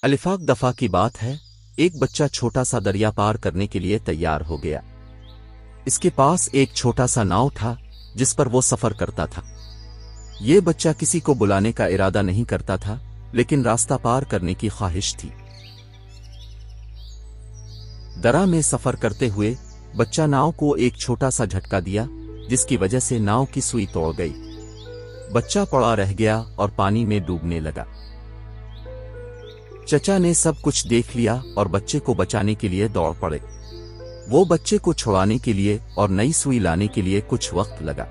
अलिफाक दफा की बात है। एक बच्चा छोटा सा दरिया पार करने के लिए तैयार हो गया। इसके पास एक छोटा सा नाव था जिस पर वो सफर करता था। ये बच्चा किसी को बुलाने का इरादा नहीं करता था, लेकिन रास्ता पार करने की ख्वाहिश थी। दरा में सफर करते हुए बच्चा नाव को एक छोटा सा झटका दिया, जिसकी वजह से नाव की सुई तोड़ गई। बच्चा पड़ा रह गया और पानी में डूबने लगा। चचा ने सब कुछ देख लिया और बच्चे को बचाने के लिए दौड़ पड़े। वो बच्चे को छुड़ाने के लिए और नई सुई लाने के लिए कुछ वक्त लगा।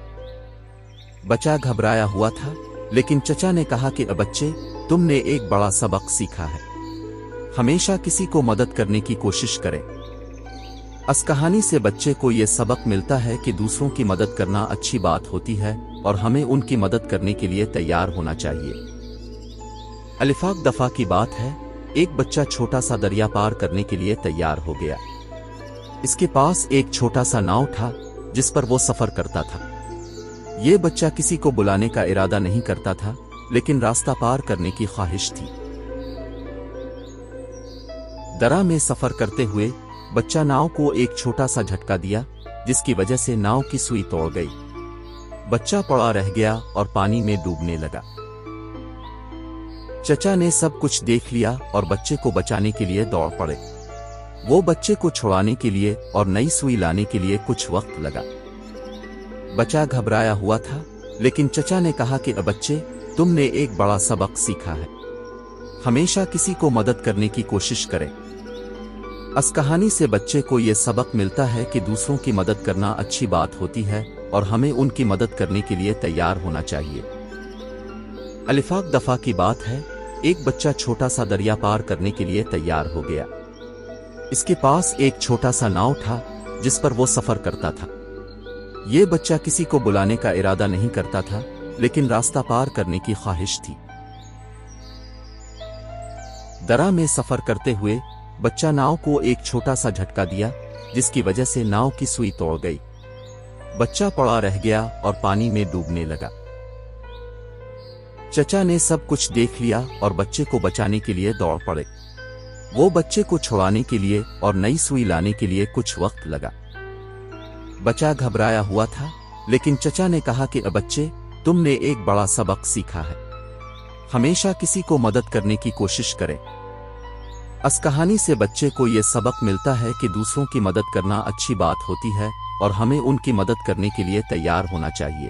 बच्चा घबराया हुआ था, लेकिन चचा ने कहा कि बच्चे, तुमने एक बड़ा सबक सीखा है। हमेशा किसी को मदद करने की कोशिश करें। इस कहानी से बच्चे को यह सबक मिलता है कि दूसरों की मदद करना अच्छी बात होती है और हमें उनकी मदद करने के लिए तैयार होना चाहिए। अलिफाक दफा की बात है। एक बच्चा छोटा सा दरिया पार करने के लिए तैयार हो गया। इसके पास एक छोटा सा नाव था जिस पर वो सफर करता था। ये बच्चा किसी को बुलाने का इरादा नहीं करता था, लेकिन रास्ता पार करने की ख्वाहिश थी। दरा में सफर करते हुए बच्चा नाव को एक छोटा सा झटका दिया, जिसकी वजह से नाव की सुई तोड़ गई। बच्चा पड़ा रह गया और पानी में डूबने लगा। चचा ने सब कुछ देख लिया और बच्चे को बचाने के लिए दौड़ पड़े। वो बच्चे को छुड़ाने के लिए और नई सुई लाने के लिए कुछ वक्त लगा। बच्चा घबराया हुआ था, लेकिन चचा ने कहा कि बच्चे, तुमने एक बड़ा सबक सीखा है। हमेशा किसी को मदद करने की कोशिश करें। इस कहानी से बच्चे को यह सबक मिलता है कि दूसरों की मदद करना अच्छी बात होती है और हमें उनकी मदद करने के लिए तैयार होना चाहिए। अलिफाक दफा की बात है। एक बच्चा छोटा सा दरिया पार करने के लिए तैयार हो गया। इसके पास एक छोटा सा नाव था जिस पर वो सफर करता था। ये बच्चा किसी को बुलाने का इरादा नहीं करता था, लेकिन रास्ता पार करने की ख्वाहिश थी। दरा में सफर करते हुए बच्चा नाव को एक छोटा सा झटका दिया, जिसकी वजह से नाव की सुई तोड़ गई। बच्चा पड़ा रह गया और पानी में डूबने लगा। चचा ने सब कुछ देख लिया और बच्चे को बचाने के लिए दौड़ पड़े। वो बच्चे को छुड़ाने के लिए और नई सुई लाने के लिए कुछ वक्त लगा। बच्चा घबराया हुआ था, लेकिन चचा ने कहा कि बच्चे, तुमने एक बड़ा सबक सीखा है। हमेशा किसी को मदद करने की कोशिश करें। इस कहानी से बच्चे को यह सबक मिलता है कि दूसरों की मदद करना अच्छी बात होती है और हमें उनकी मदद करने के लिए तैयार होना चाहिए।